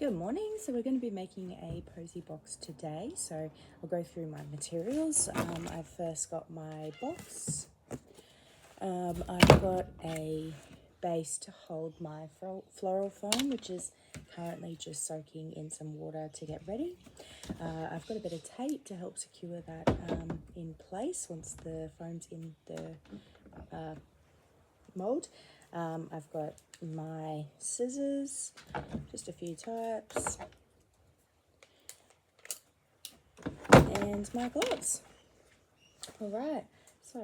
Good morning. So we're going to be making a posy box today. So I'll go through my materials. I've first got my box. I've got a base to hold my floral foam, which is currently just soaking in some water to get ready. I've got a bit of tape to help secure that in place once the foam's in the mold. I've got my scissors, just a few types, and my gloves. Alright, so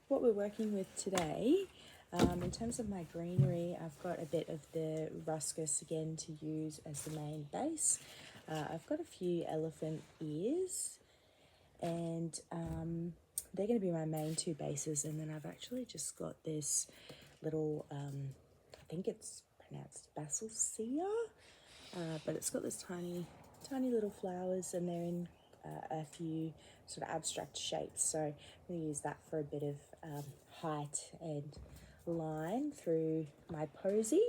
what we're working with today, in terms of my greenery, I've got a bit of the ruscus again to use as the main base. I've got a few elephant ears, and they're going to be my main two bases, and then I've actually just got this little, I think it's pronounced basil cedar, but it's got this tiny little flowers, and they're in a few sort of abstract shapes, so I'm going to use that for a bit of height and line through my posy.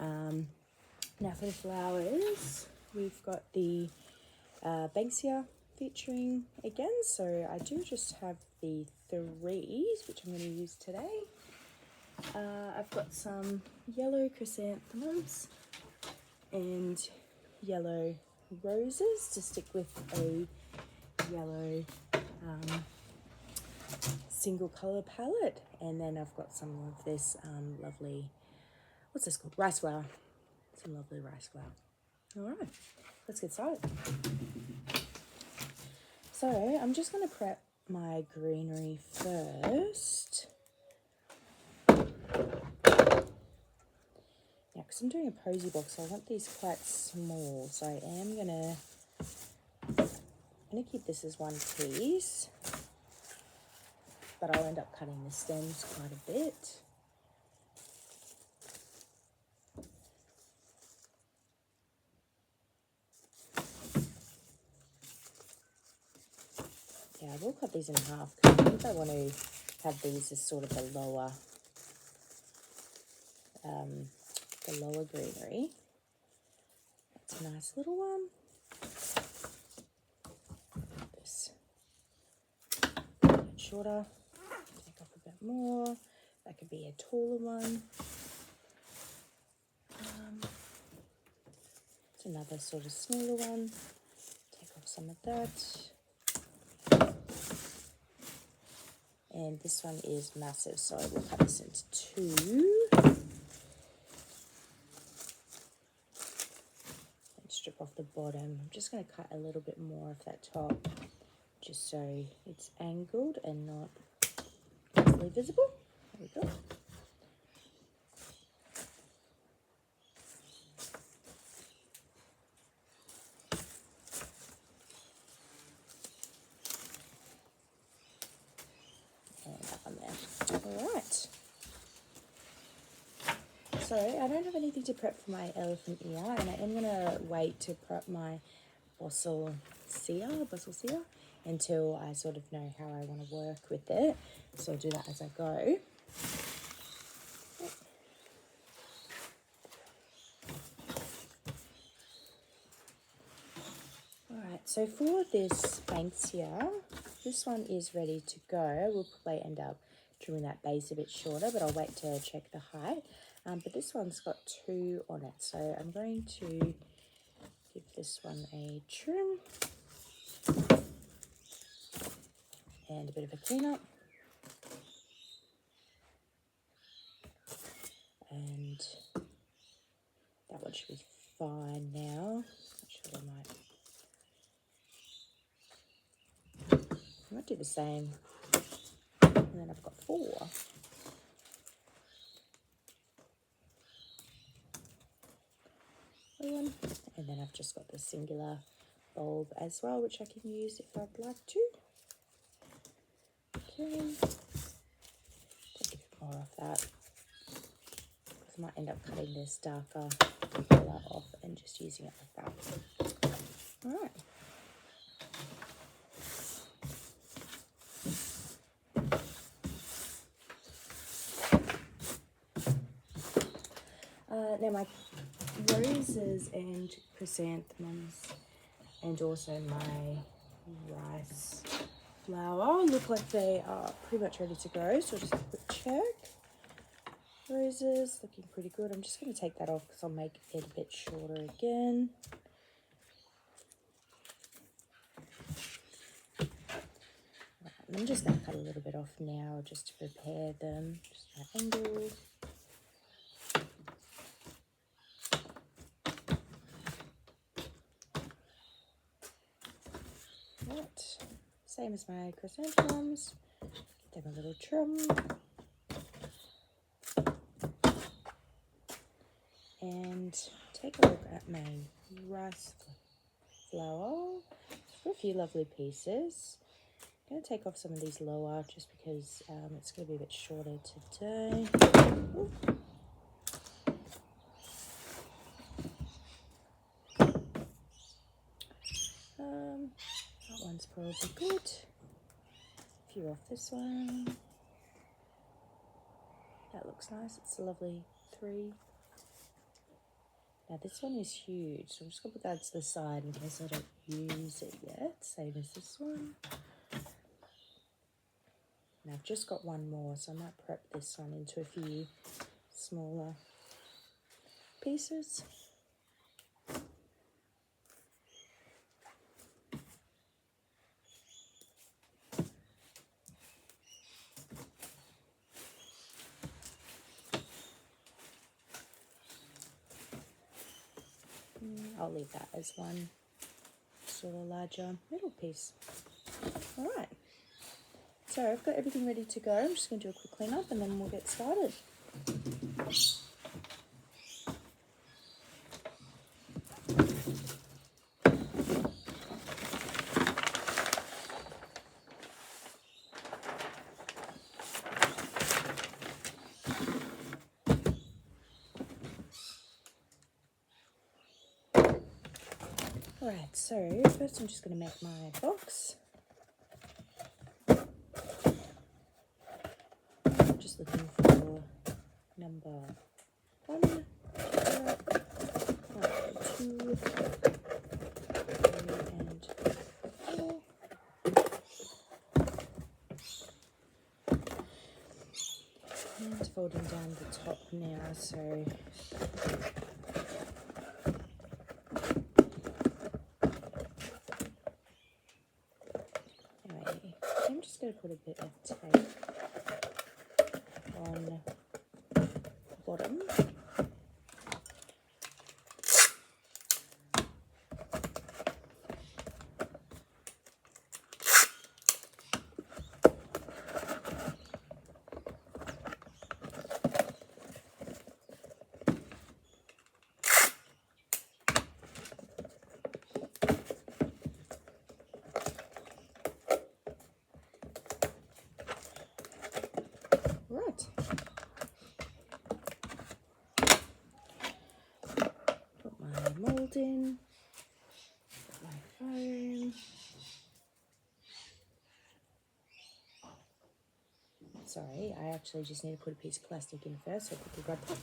Now for the flowers, we've got the Banksia featuring again, so I do just have the threes, which I'm going to use today. I've got some yellow chrysanthemums and yellow roses to stick with a yellow single colour palette, and then I've got some of this lovely, what's this called, rice flower, some lovely rice flower. Alright, let's get started. So I'm just going to prep my greenery first. Now, because I'm doing a posy box, I want these quite small, so I am gonna keep this as one piece, but I'll end up cutting the stems quite a bit. Yeah, I will cut these in half because I think I want to have these as sort of the lower greenery. That's a nice little one. This a bit shorter, take off a bit more. That could be a taller one. It's another sort of smaller one. Take off some of that. And this one is massive, so I will cut this into two. And strip off the bottom. I'm just going to cut a little bit more of that top, just so it's angled and not easily visible. There we go. Alright, so I don't have anything to prep for my elephant ear, and I am going to wait to prep my basil cedar until I sort of know how I want to work with it, so I'll do that as I go. Alright, so for this Banksia, this one is ready to go. We'll probably end up trimming that base a bit shorter, but I'll wait to check the height. But this one's got two on it, so I'm going to give this one a trim and a bit of a clean up. And that one should be fine now. Actually, I might do the same. And then I've got four. One. And then I've just got the singular bulb as well, which I can use if I'd like to. Okay. Take a bit more off that, because I might end up cutting this darker colour off and just using it like that. Alright. Now my roses and chrysanthemums, and also my rice flower look like they are pretty much ready to go, so just a quick check. Roses looking pretty good. I'm just going to take that off because I'll make it a bit shorter again. Right, I'm just going to cut a little bit off now just to prepare them, just my angle. Right, same as my chrysanthemums, give them a little trim. And take a look at my rice flower. Got a few lovely pieces. I'm going to take off some of these lower just because it's going to be a bit shorter today. That one's probably good. A few off this one. That looks nice. It's a lovely 3. Now this one is huge, so I'm just going to put that to the side in case I don't use it yet, same as this one. Now I've just got one more, so I might prep this one into a few smaller pieces. I'll leave that as one sort of larger middle piece. All right, so I've got everything ready to go. I'm just going to do a quick clean up and then we'll get started. Alright, so first I'm just going to make my box. I'm just looking for number 1, 2, 3 and 4. And folding down the top now, so I'm just going to put a bit of tape on the bottom. Right. Put my mould in, put my foam. Sorry, I actually just need to put a piece of plastic in first so I can grab that.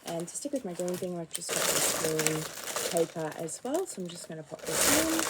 And to stick with my green thing, I've just got this green paper as well, so I'm just going to pop this in.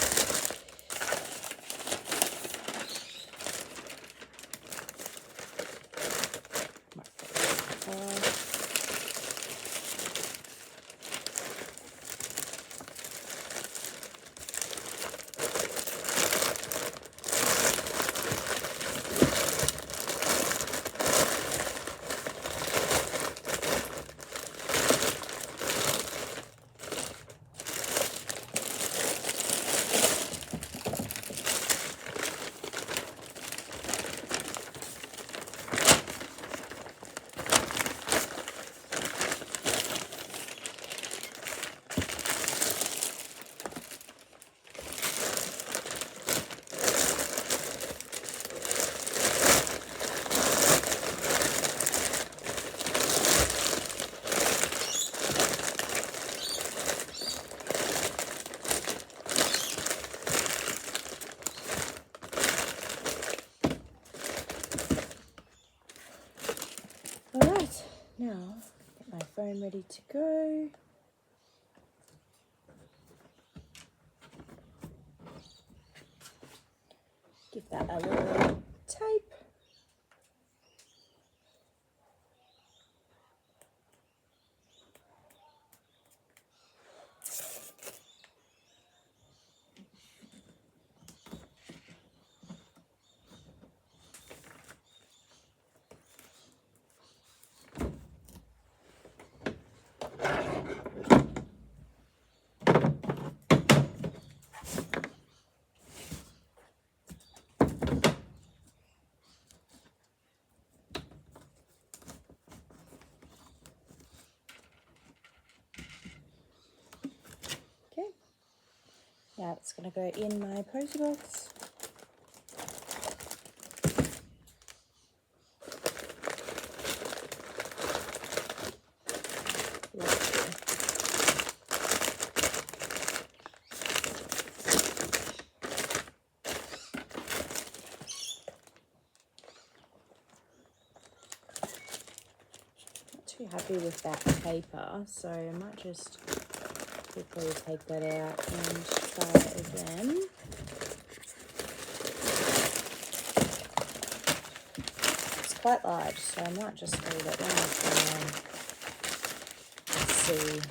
Now, get my foam ready to go. Give that a little tape. Okay, now it's going to go in my Posy Box. Too happy with that paper, so I might just quickly take that out and try it again. It's quite large, so I might just fold it one more time and see.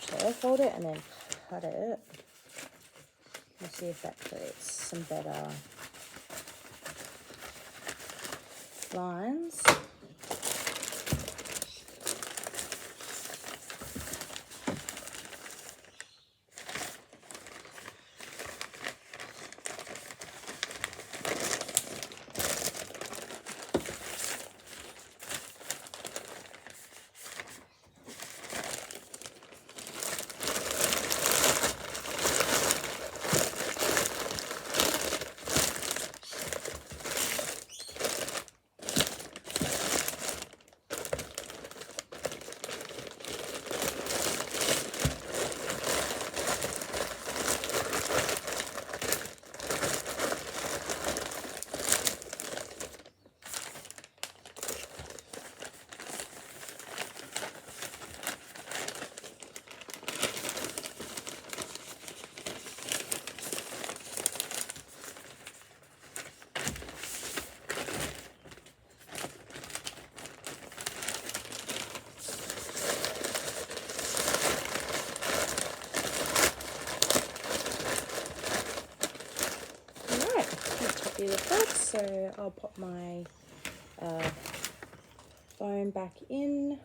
So I'll fold it and then cut it. We'll see if that creates some better lines. With that, so I'll pop my foam back in.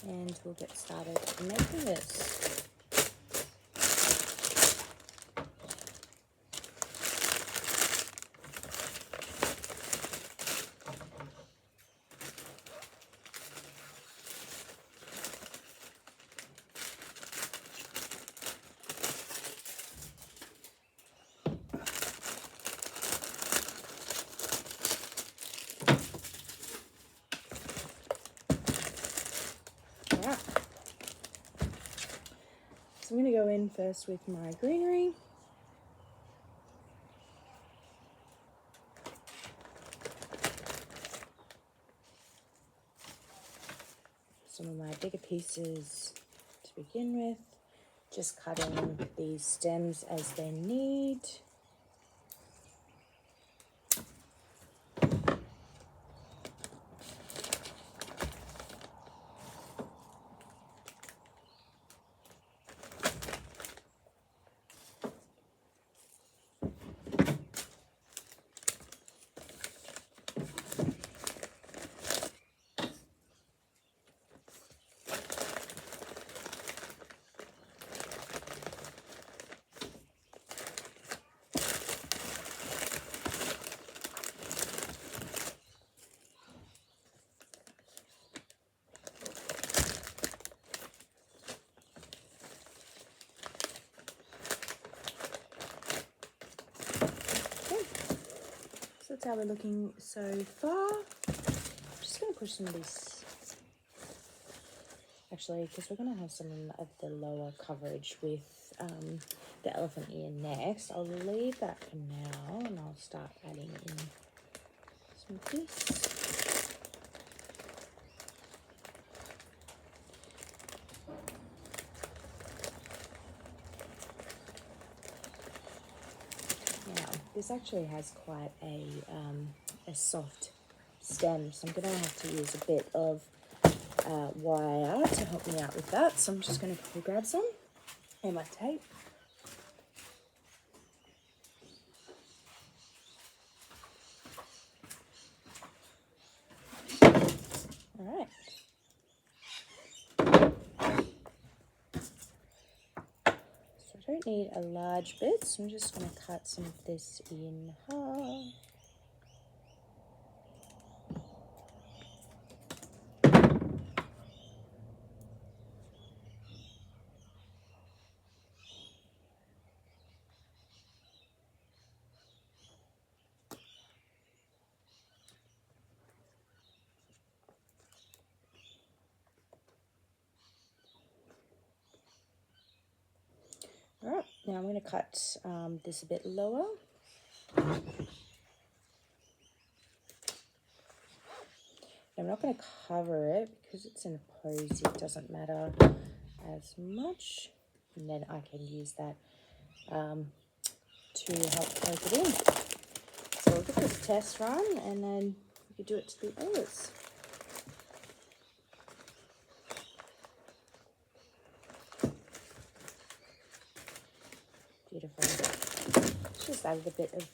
And we'll get started making this. So I'm going to go in first with my greenery. Some of my bigger pieces to begin with. Just cutting these stems as they need. That's how we're looking so far. I'm just going to push some of these actually, because we're going to have some of the lower coverage with the elephant ear next, I'll leave that for now and I'll start adding in some of this. Now, this actually has quite a soft stem, so I'm going to have to use a bit of wire to help me out with that. So I'm just going to grab some and my tape. All right. So I don't need a large bit, so I'm just going to cut some of this in half. All right, now I'm going to cut this a bit lower. I'm not going to cover it because it's in a posy, it doesn't matter as much. And then I can use that to help poke it in. So we'll give this a test run and then we can do it to the others. Beautiful. Just added a bit of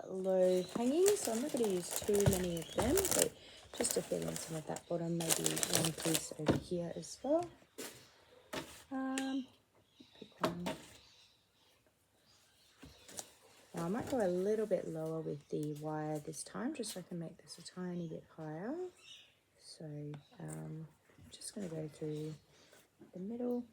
low hanging, so I'm not going to use too many of them, but just to fill in some of that bottom, maybe one piece over here as well. Pick one. Now I might go a little bit lower with the wire this time, just so I can make this a tiny bit higher. So I'm just going to go through the middle.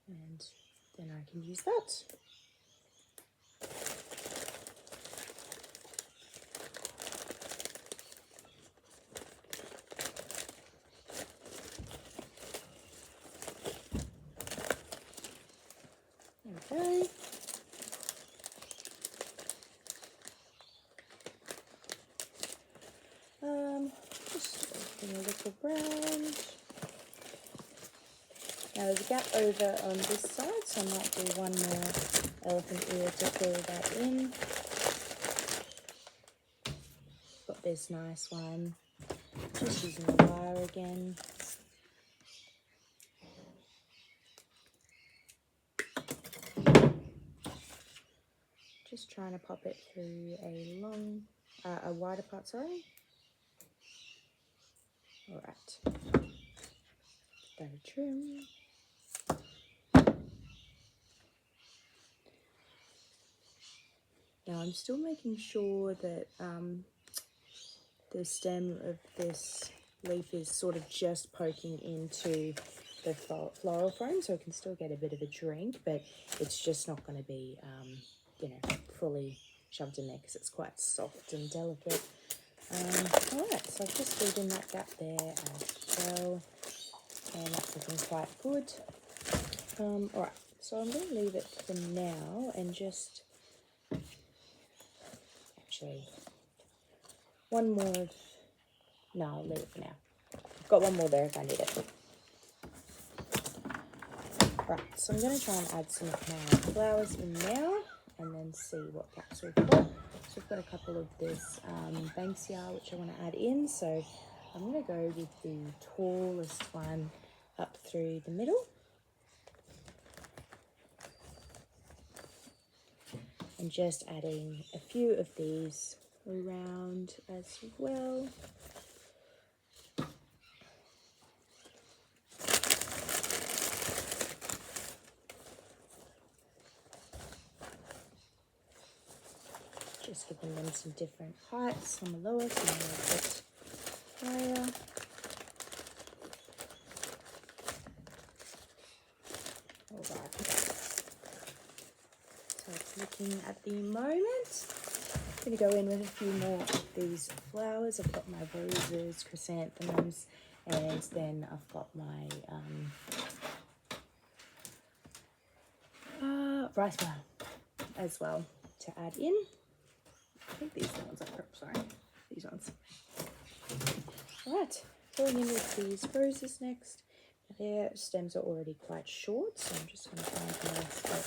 And then I can use that. There we go. Just going to look around. Now there's a gap over on this side, so I might do one more elephant ear to fill that in. Got this nice one. Just using the wire again. Just trying to pop it through a wider part, sorry. All right. Very trim. Now I'm still making sure that the stem of this leaf is sort of just poking into the floral foam, so it can still get a bit of a drink, but it's just not going to be, fully shoved in there because it's quite soft and delicate. All right, so I've just filled in that gap there as well, and that's looking quite good. All right, so I'm going to leave it for now and just actually one more. No, I'll leave it for now. I've got one more there if I need it. Right, so I'm going to try and add some of my flowers in now and then see what gaps we've got. So we've got a couple of this Banksia which I want to add in. So I'm going to go with the tallest one up through the middle. And just adding a few of these around as well. Just giving them some different heights, some are lower, some are a bit higher. Alright, so it's looking at the moment I'm going to go in with a few more of these flowers. I've got my roses, chrysanthemums, and then I've got my rice flower as well to add in. I think these are the ones I prepped, sorry. These ones. Alright, going in with these roses next. Their stems are already quite short, so I'm just going to find a nice spot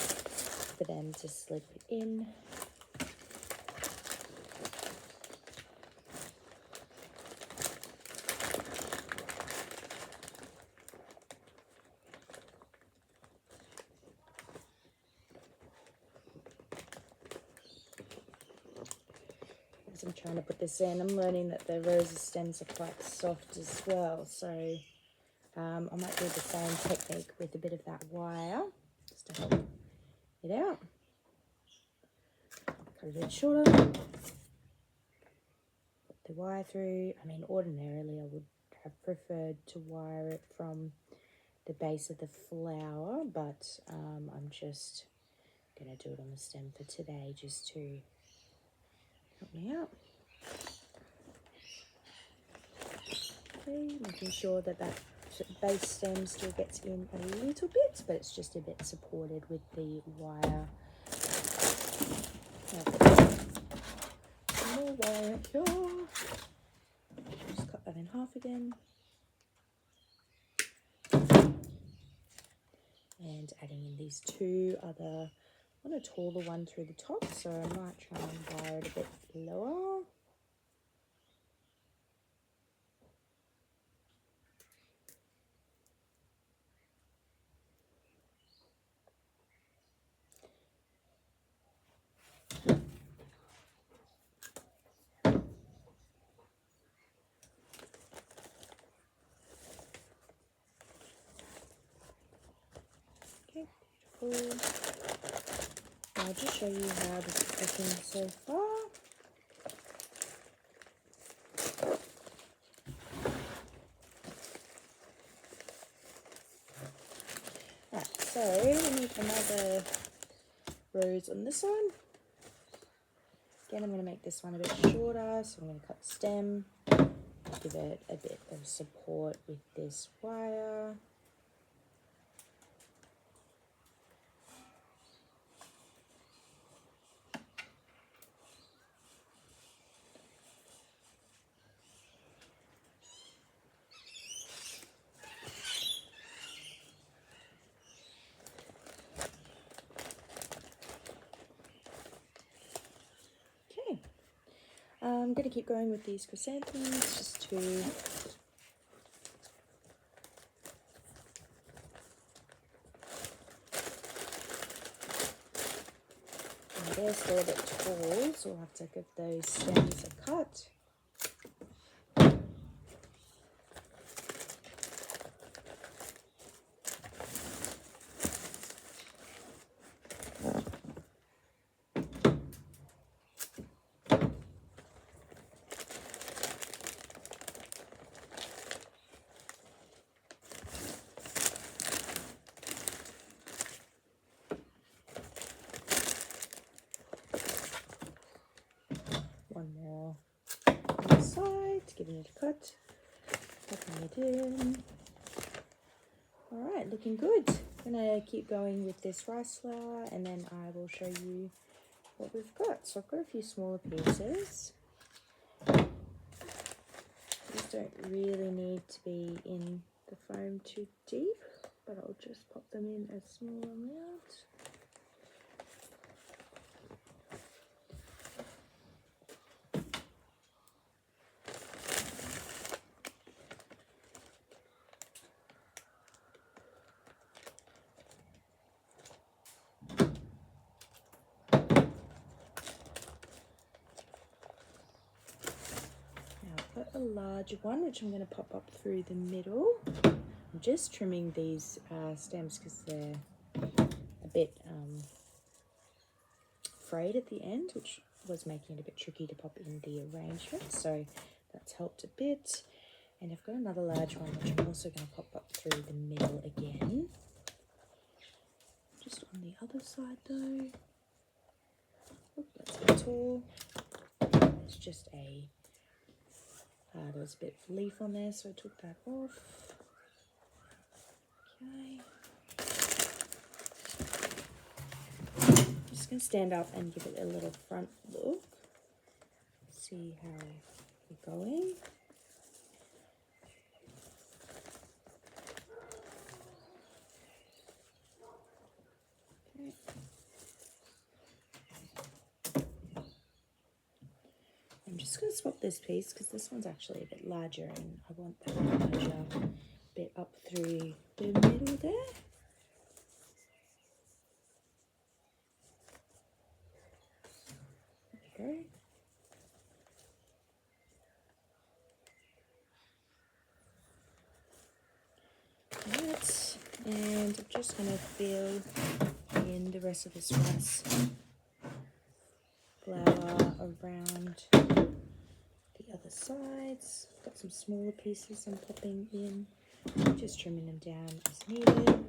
for them to slip in. As I'm trying to put this in, I'm learning that the roses stems are quite soft as well, so I might do the same technique with a bit of that wire just to help it out. Cut a bit shorter, put the wire through. I mean, ordinarily I would have preferred to wire it from the base of the flower, but I'm just going to do it on the stem for today just to help me out. Okay, making sure that that base stem still gets in a little bit, but it's just a bit supported with the wire. More wire here. Just cut that in half again. And adding in these two other, I want a taller one through the top, so I might try and wire it a bit lower. Okay, beautiful. I'll just show you how this is looking so far. Right, so we need another rose on this one. Again, I'm going to make this one a bit shorter, so I'm going to cut the stem, give it a bit of support with this wire. I'm going to keep going with these chrysanthemums just to they're still a bit tall, so we'll have to give those stems a cut. One more on the side, giving it a cut, tucking it in. Alright, looking good. I'm going to keep going with this rice flour and then I will show you what we've got. So I've got a few smaller pieces. These don't really need to be in the foam too deep, but I'll just pop them in a small amount. A large one, which I'm going to pop up through the middle. I'm just trimming these stems because they're a bit frayed at the end, which was making it a bit tricky to pop in the arrangement, so that's helped a bit. And I've got another large one which I'm also going to pop up through the middle again, just on the other side though. Oop, that's a bit tall. just a, there was a bit of leaf on there, so I took that off. Okay. I'm just going to stand up and give it a little front look. See how we're going. I'm just going to swap this piece because this one's actually a bit larger and I want that larger bit up through the middle there. There we go. Right, and I'm just going to fill in the rest of this rice flour around the other sides. Got some smaller pieces I'm popping in, just trimming them down as needed.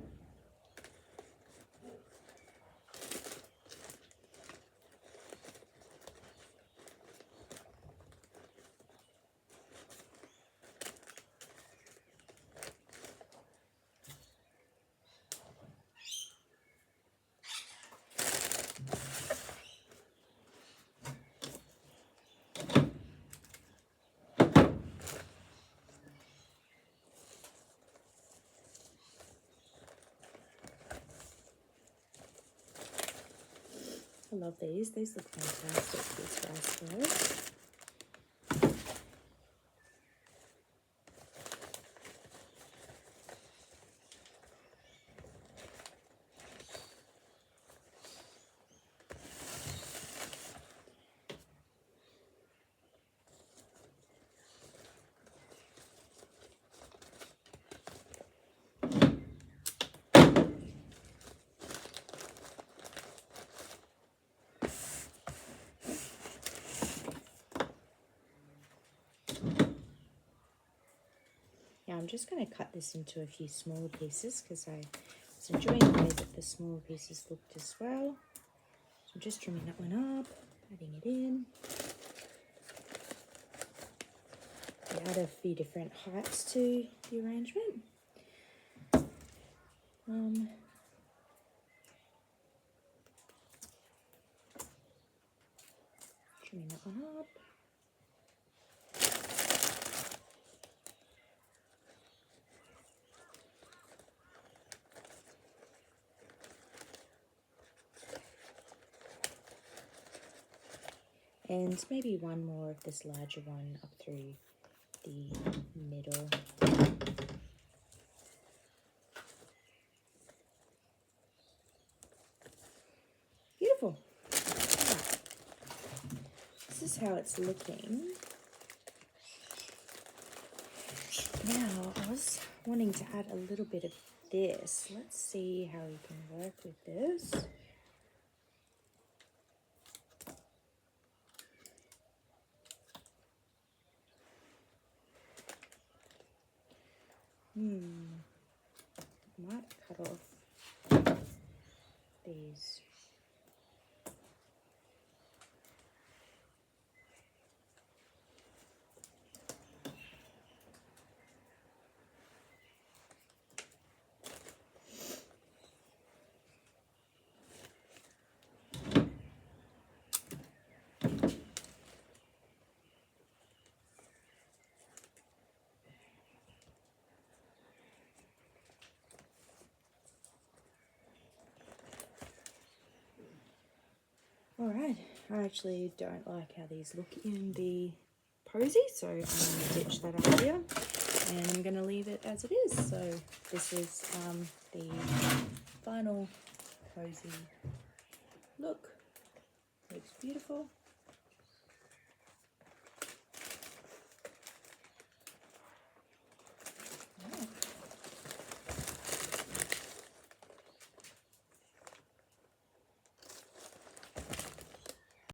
I love these. These look fantastic, these rice flours. Now I'm just going to cut this into a few smaller pieces because I was enjoying the way that the smaller pieces looked as well. So I'm just trimming that one up, adding it in. I add a few different heights to the arrangement. Trimming that one up. And maybe one more of this larger one up through the middle. Beautiful. Right. This is how it's looking. Now, I was wanting to add a little bit of this. Let's see how we can work with this. Might cut off these. Alright, I actually don't like how these look in the Posy, so I'm going to ditch that idea and I'm going to leave it as it is. So this is the final Posy look. Looks beautiful.